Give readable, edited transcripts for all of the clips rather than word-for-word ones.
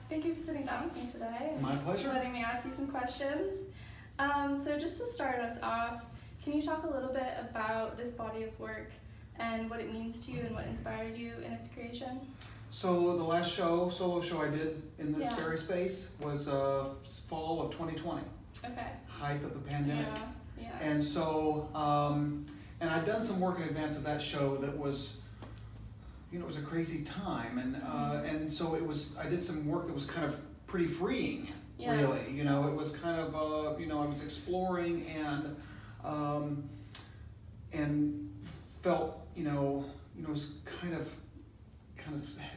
Thank you for sitting down with me today. My pleasure. For letting me ask you some questions. So just to start us off, can you talk a little bit about this body of work and what it means to you and what inspired you in its creation? So the last solo show I did in this very space was fall of 2020. Okay. Height of the pandemic. Yeah. And so, and I'd done some work in advance of that show that was, it was a crazy time. And so I did some work that was kind of pretty freeing, really. It was kind of, I was exploring and felt, it was kind of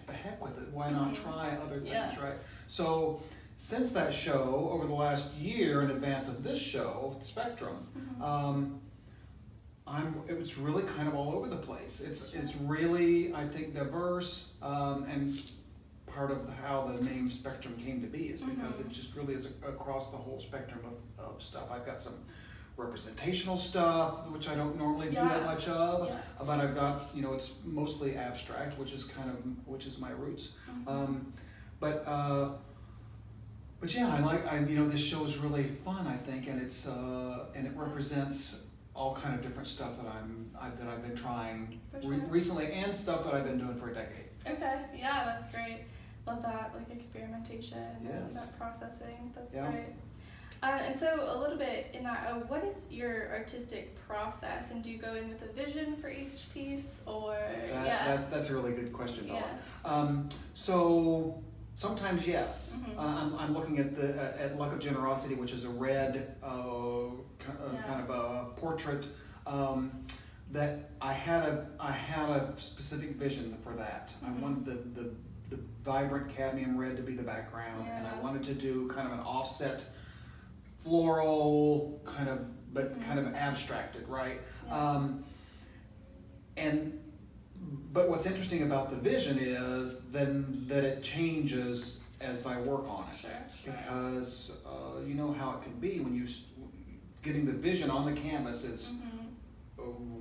the heck with it. Why not try other things, right? So since that show, over the last year in advance of this show, Spectrum, it was really kind of all over the place. It's really, I think, diverse, and part of how the name Spectrum came to be is because it just really is across the whole spectrum of stuff. I've got some representational stuff, which I don't normally do that much of, but I've got, it's mostly abstract, which is my roots. But yeah, this show is really fun, I think, and and it represents all kind of different stuff that I've been trying recently, and stuff that I've been doing for a decade. Okay, yeah, that's great. Love that, like experimentation and that processing. That's great. And so a little bit in that, what is your artistic process, and do you go in with a vision for each piece, or That's a really good question, Dawn. So sometimes yes. I'm looking at Luck of Generosity, which is a red kind of a portrait that I had a specific vision for that. I wanted the vibrant cadmium red to be the background, and I wanted to do kind of an offset floral kind of abstracted, right? But what's interesting about the vision is then that it changes as I work on it, because you know how it can be when getting the vision on the canvas is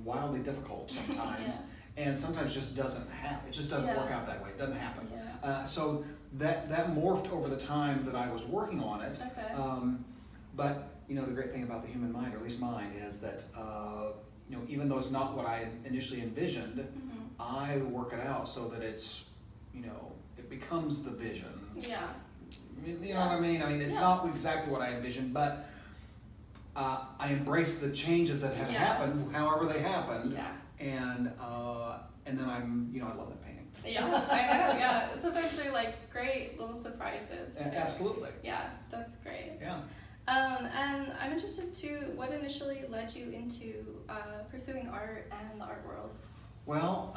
wildly difficult sometimes, and sometimes just doesn't happen. It just doesn't work out that way. It doesn't happen. So that morphed over the time that I was working on it. But the great thing about the human mind, or at least mine, is that even though it's not what I initially envisioned, I work it out so that it's it becomes the vision. You know what I mean? I mean, it's not exactly what I envisioned, but I embrace the changes that have happened, however they happened, and then I love that painting. I know. Sometimes they're like great little surprises too. Absolutely. Yeah, that's great. Yeah. And I'm interested too, what initially led you into pursuing art and the art world? Well,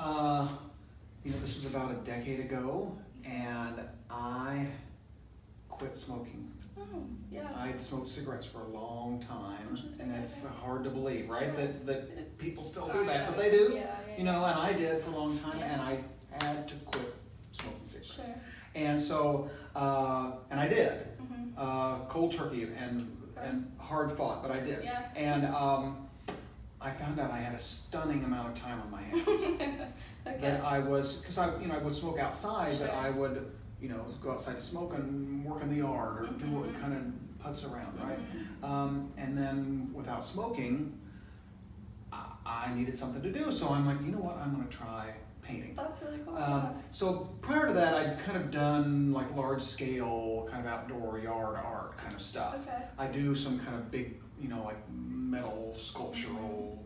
this was about a decade ago, and I quit smoking. I'd smoked cigarettes for a long time, and that's hard to believe, right? That people still do that, but they do. And I did for a long time, and I had to quit smoking cigarettes. And so, and I did. Cold turkey and hard fought, but I did. And I found out I had a stunning amount of time on my hands. That I was, because I would smoke outside, but I would go outside to smoke and work in the yard or do what kind of putz around, right? And then without smoking, I needed something to do, so I'm like, you know what, I'm going to try painting. That's really cool. So prior to that, I'd kind of done like large scale kind of outdoor yard art kind of stuff. I do some kind of big, like metal sculptural,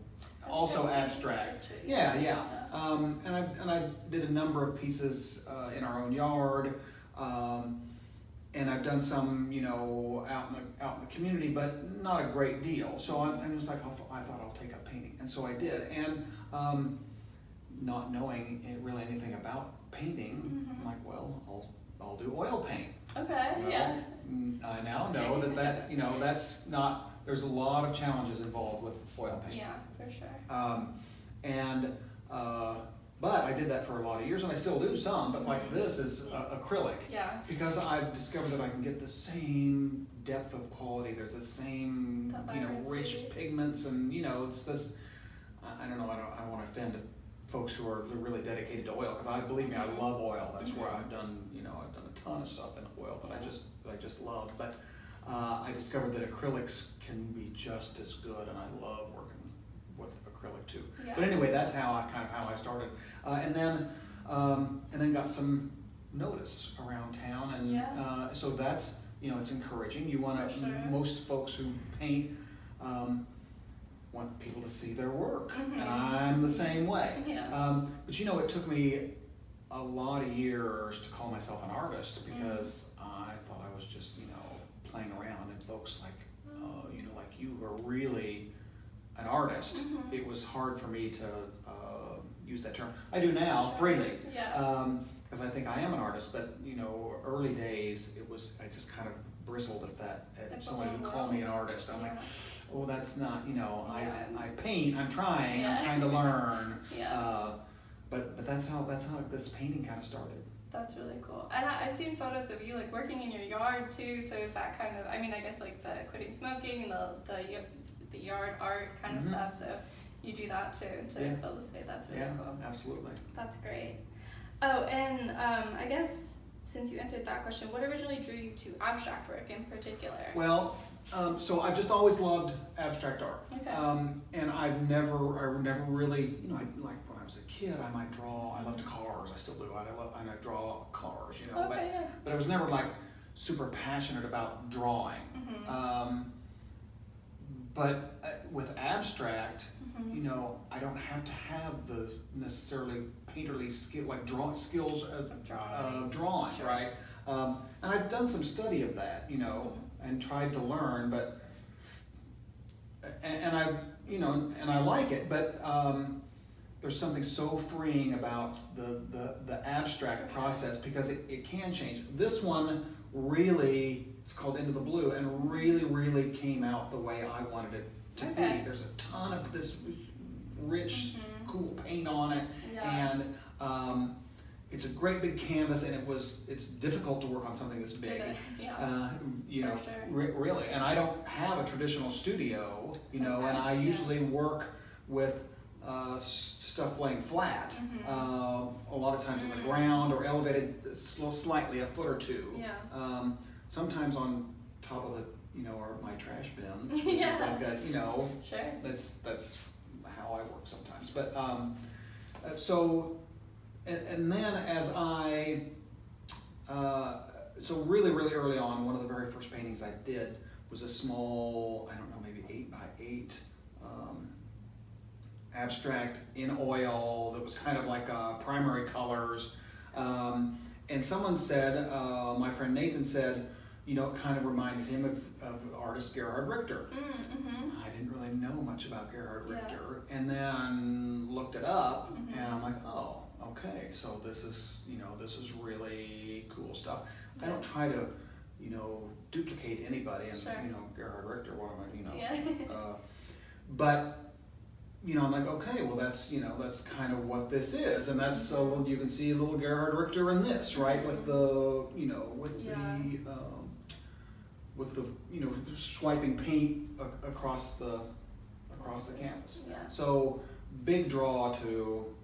also abstract. And I did a number of pieces in our own yard, and I've done some, out in the community, but not a great deal. So I was like, I thought I'll take up painting, and so I did. And not knowing really anything about painting, I'm like, well, I'll do oil paint. I now know that's not. There's a lot of challenges involved with oil paint. Yeah, for sure. But I did that for a lot of years, and I still do some, but like this is acrylic. Because I've discovered that I can get the same depth of quality. There's the same, rich pigments, and it's this. I don't know. I don't want to offend folks who are really dedicated to oil, because believe me, I love oil. That's where I've done a ton of stuff in oil that I just love. But I discovered that acrylics can be just as good, and I love working with acrylic too. Yeah. But anyway, that's how I started, and then got some notice around town, and so that's it's encouraging. You want to most folks who paint want people to see their work, and I'm the same way. Yeah. But it took me a lot of years to call myself an artist, because I thought I was just playing around, and folks like like you who are really an artist. It was hard for me to use that term. I do now freely, because I think I am an artist. But early days, I just kind of bristled at that. At somebody who called me an artist, I'm like, oh, that's not. I paint. I'm trying to learn. But that's how this painting kind of started. That's really cool. And I've seen photos of you like working in your yard too. So is that kind of, I guess like the quitting smoking and the yard art kind of stuff. So you do that too to illustrate. That's really cool. Absolutely. That's great. Oh, and I guess since you answered that question, what originally drew you to abstract work in particular? Well, so I've just always loved abstract art. Okay. And I never really, like when I was a kid, I might draw. I loved cars. I still do. I draw cars. But I was never like super passionate about drawing. But with abstract, I don't have to have the necessarily painterly skill, like skills of drawing, right? And I've done some study of that, and tried to learn, but and I like it, but there's something so freeing about the abstract process, because it can change. This one really, it's called Into the Blue, and really came out the way I wanted it to be. There's a ton of this rich, cool paint on it, and it's a great big canvas, and it's difficult to work on something this big. Really. And I don't have a traditional studio, and I usually work with stuff laying flat, a lot of times on the ground or elevated slightly a foot or two. Sometimes on top of or my trash bins, which is like that, that's how I work sometimes. But so, and then as I, so really early on, one of the very first paintings I did was a small, I don't know, maybe 8x8 abstract in oil that was kind of like primary colors. And someone said, my friend Nathan said, it kind of reminded him of artist Gerhard Richter. I didn't really know much about Gerhard Richter, and then looked it up, and I'm like, oh, okay, so this is really cool stuff. I don't try to, duplicate anybody, and Gerhard Richter, what am I, but I'm like, okay, well that's kind of what this is, and that's so you can see a little Gerhard Richter in this, right? With the with the swiping paint across the canvas. So big draw to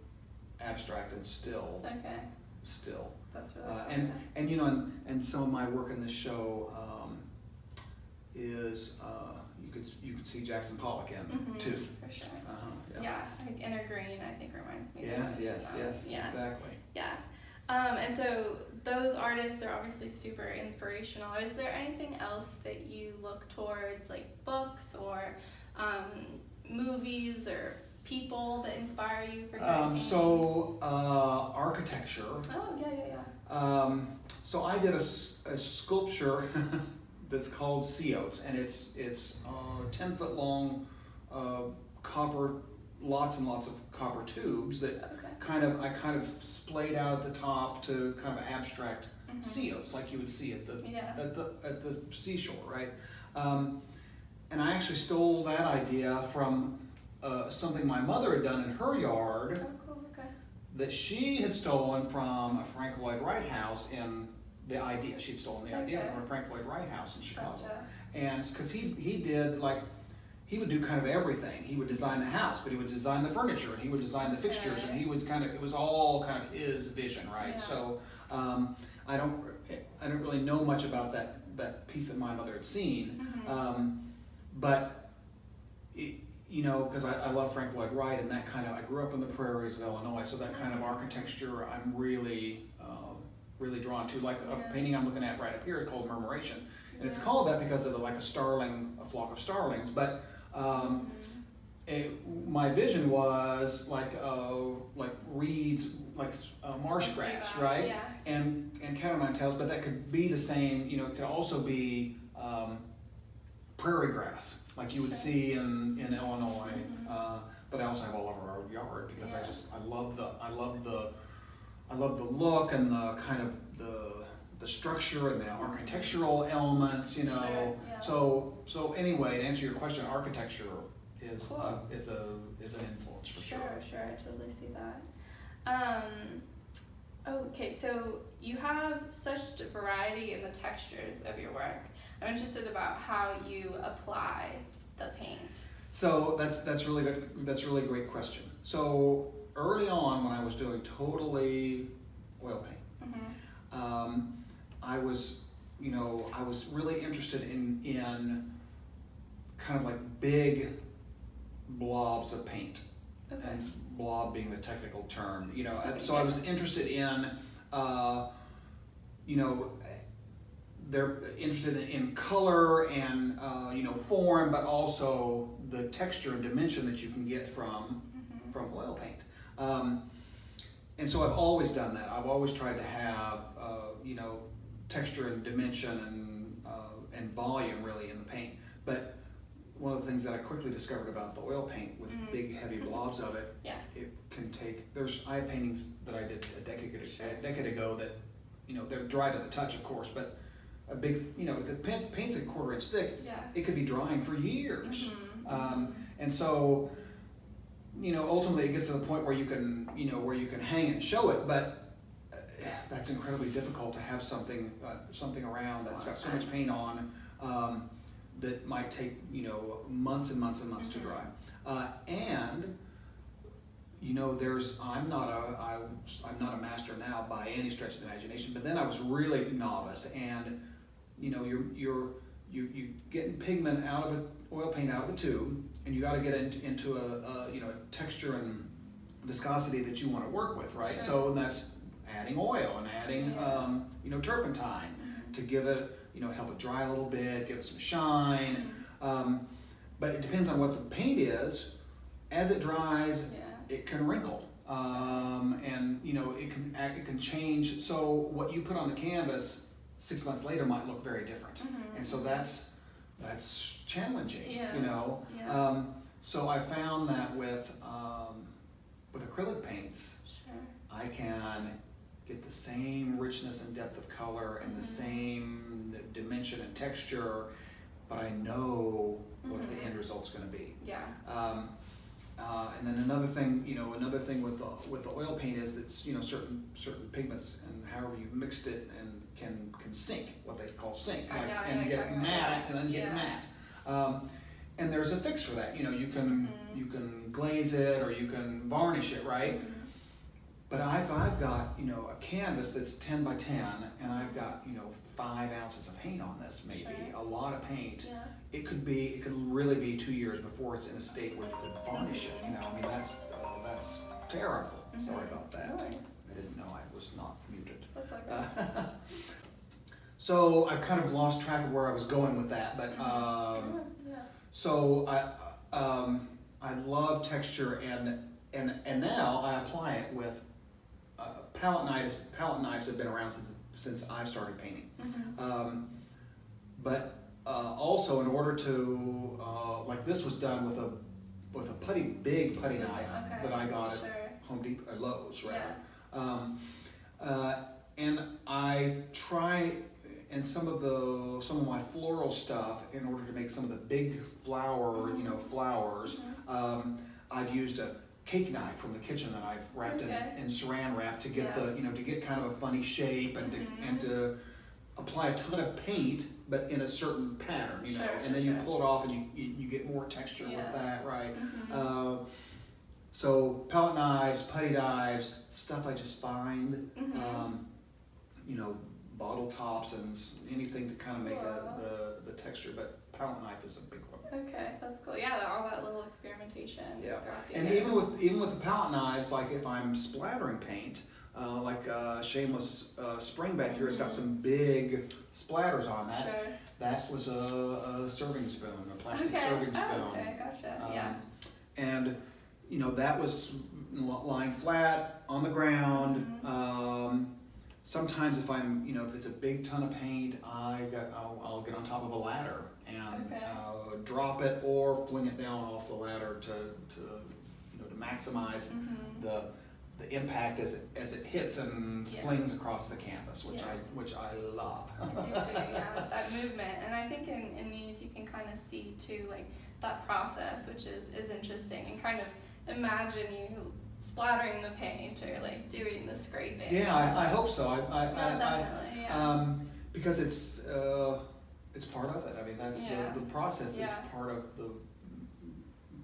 abstract and still. Still. That's really cool. And some of my work in this show is you could see Jackson Pollock in too. For sure. Like Inner Green, I think, reminds me. Yes, exactly. And so those artists are obviously super inspirational. Is there anything else that you look towards, like books or movies or people that inspire you for certain things? So architecture. Oh, yeah. So I did a sculpture that's called Sea Oats, and it's 10-foot long copper, lots and lots of copper tubes that I kind of splayed out at the top to kind of abstract sea oats like you would see at the seashore, right? And I actually stole that idea from something my mother had done in her yard. That she had stolen from a Frank Lloyd Wright house in the idea. She'd stolen the idea from a Frank Lloyd Wright house in Chicago. And because he did, like, he would do kind of everything. He would design the house, but he would design the furniture, and he would design the fixtures, and he would kind of, it was all kind of his vision, right? Yeah. So I don't really know much about that piece that my mother had seen, but you know, because I love Frank Lloyd Wright, and that kind of, I grew up in the prairies of Illinois, so that kind of architecture I'm really drawn to. Like a painting I'm looking at right up here called Murmuration, and it's called that because of a flock of starlings, but my vision was like reeds, like marsh grass, right? Yeah. And catamine tails, but that could be the same, you know, it could also be prairie grass, like you would see in Illinois, but I also have all over our yard because I love the look and the kind of the structure and the architectural elements, you know. So anyway, to answer your question, architecture is an influence for sure. Sure, I totally see that. Okay, so you have such variety in the textures of your work. I'm interested about how you apply the paint. So that's really good. That's a really great question. So early on, when I was doing totally oil paint, I was really interested in kind of like big blobs of paint. Okay. And blob being the technical term, you know. So I was interested in, they're interested in color and form, but also the texture and dimension that you can get from oil paint. And so I've always done that. I've always tried to have texture and dimension and volume really in the paint. But one of the things that I quickly discovered about the oil paint with big heavy blobs of it, it can take. I have paintings that I did a decade ago that, they're dry to the touch, of course, but a big, if the paint's a 1/4 inch thick, it could be drying for years. And so, ultimately it gets to the point where you can, hang it and show it, but that's incredibly difficult to have something around that's got so much paint on that might take, months and months and months to dry. And I'm not a master now by any stretch of the imagination, but then I was really novice, and you're getting pigment out of oil paint out of a tube, and you got to get into a texture and viscosity that you want to work with, right? So that's adding oil and adding turpentine to give it, help it dry a little bit, give it some shine. But it depends on what the paint is. As it dries, it can wrinkle, and it can change. So what you put on the canvas 6 months later might look very different, and so that's challenging. So I found that with acrylic paints, I can get the same richness and depth of color and the same dimension and texture, but I know what the end result's going to be. And then another thing with the oil paint is that certain pigments and however you've mixed it and can sink, what they call sink, and get matte and then get matte. And there's a fix for that. You can glaze it or you can varnish it, right? But if I've got a canvas that's 10 by 10 and I've got 5 ounces of paint on this, maybe a lot of paint. It could really be 2 years before it's in a state where you could varnish it. That's terrible. Sorry about that. I didn't know I was not muted. That's okay. So I kind of lost track of where I was going with that, but so I love texture and now I apply it with palette knives. Palette knives have been around since I've started painting. But also in order to like this was done with a big putty knife that I got at Home Depot or Lowe's, rather. And I try and some of my floral stuff in order to make some of the big flowers. I've used a cake knife from the kitchen that I've wrapped in saran wrap to get to get kind of a funny shape and to apply a ton of paint, but in a certain pattern, you know, and then you pull it off and you get more texture with that, right? So palette knives, putty knives, stuff I just find, you know, bottle tops and anything to kind of make the texture, but palette knife is a big one. Okay, that's cool. Yeah, all that little experimentation. Yeah, and even with the palette knives, like if I'm splattering paint, like Shameless Spring back here has got some big splatters on that. Sure. That was a serving spoon, a plastic serving spoon. Oh, okay, gotcha. Yeah. And you know, that was lying flat on the ground. Sometimes if I'm, you know, if it's a big ton of paint, I'll get on top of a ladder and drop it or fling it down off the ladder to you know, to maximize the impact as it hits and flings across the canvas, which I love. I do too, yeah, that movement. And I think in these you can kind of see too, like that process, which is interesting, and kind of imagine you splattering the paint or like doing the scraping. Yeah, I hope so. Definitely, yeah. Because it's part of it. I mean, that's the process is part of the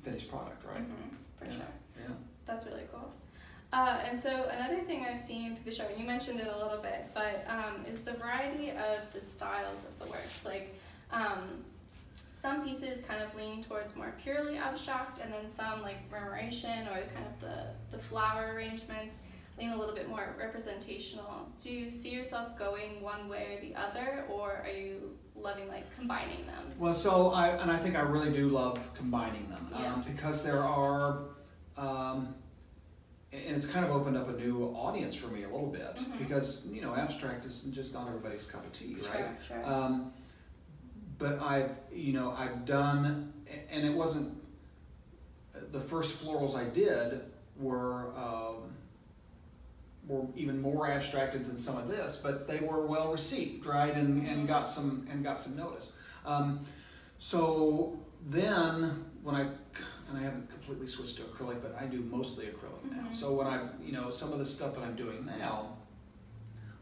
finished product, right? For sure. Yeah. That's really cool. And so another thing I've seen through the show, and you mentioned it a little bit, but is the variety of the styles of the works. Like some pieces kind of lean towards more purely abstract, and then some like murmuration or kind of the flower arrangements lean a little bit more representational. Do you see yourself going one way or the other, or are you loving like combining them? Well, so I think I really do love combining them because there are, and it's kind of opened up a new audience for me a little bit because, you know, abstract is just not everybody's cup of tea, right? Sure. But I've done, and it wasn't, the first florals I did were even more abstracted than some of this, but they were well received, right? And got some notice. So then when I haven't completely switched to acrylic, but I do mostly acrylic now. So when some of the stuff that I'm doing now,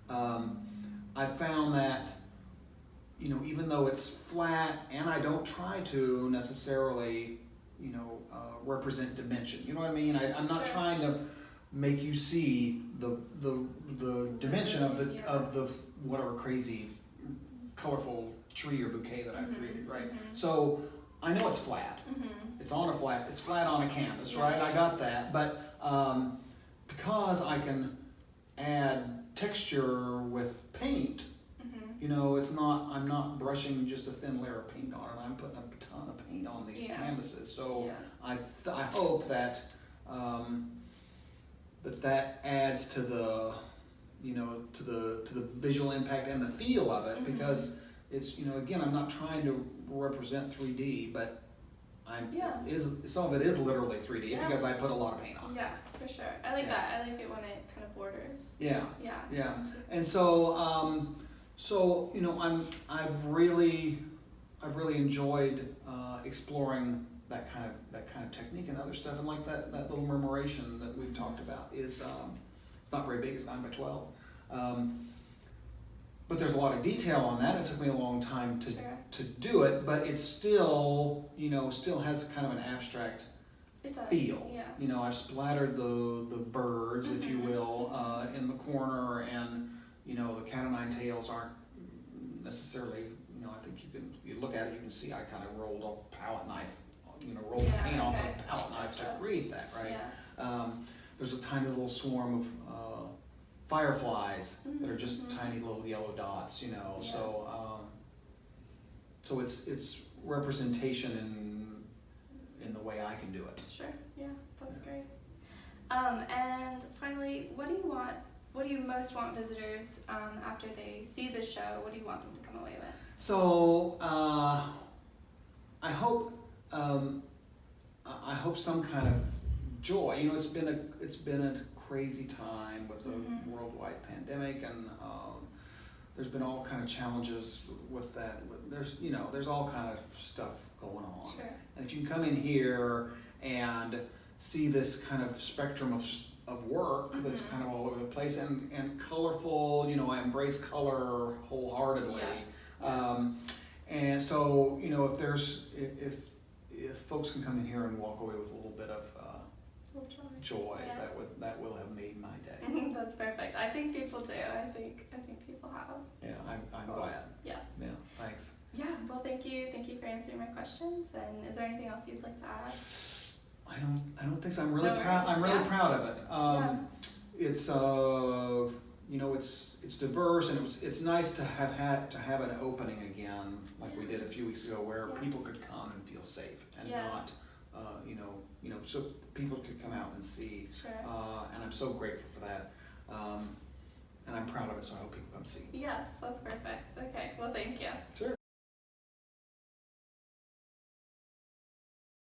I found that, you know, even though it's flat and I don't try to necessarily, you know, represent dimension, you know what I mean? I'm not trying to make you see the dimension of the whatever crazy colorful tree or bouquet that I've created, right? So I know it's flat. It's flat on a canvas, right? I got that, but because I can add texture with paint, you know, I'm not brushing just a thin layer of paint on it. I'm putting a ton of paint on these canvases. So I hope that that adds to the, you know, to the visual impact and the feel of it, because it's, you know, again, I'm not trying to represent 3D, but some of it is literally 3D because I put a lot of paint on. Yeah, for sure. I like that. I like it when it kind of borders. Yeah. And so, so you know, I've really enjoyed exploring that kind of technique and other stuff, and like that little murmuration that we've talked about is it's not very big. It's 9 by 12, but there's a lot of detail on that. It took me a long time to do it, but it still, you know, has kind of an abstract feel. Yeah. You know, I've splattered the birds, if you will, in the corner, and you know, the cat o' nine tails aren't necessarily, you know, I think you look at it, you can see I kind of rolled off palette knife, you know, rolled the paint off of a palette knife to create that, right? Yeah. There's a tiny little swarm of fireflies that are just tiny little yellow dots, you know. Yeah. So it's representation in the way I can do it. Sure. Yeah, that's great. And finally, what do you most want visitors, after they see the show, what do you want them to come away with? So I hope some kind of joy. You know, it's been a crazy time with a worldwide pandemic, and there's been all kind of challenges with that. There's all kind of stuff going on. Sure. And if you can come in here and see this kind of spectrum of work that's kind of all over the place and colorful. You know, I embrace color wholeheartedly. And so, you know, if folks can come in here and walk away with a little bit of joy, that will have made my day. That's perfect. I think people do. I think people have. Yeah, I'm glad. Yes. Yeah, thanks. Yeah. Well, thank you for answering my questions. And is there anything else you'd like to add? I don't think so. I'm really proud. I'm really proud of it. It's you know, it's diverse, and it's nice to have an opening again, like we did a few weeks ago, where people could come and feel safe and not, you know, so people could come out and see. Sure. And I'm so grateful for that. And I'm proud of it, so I hope people come see. Yes, that's perfect. Okay. Well, thank you. Sure.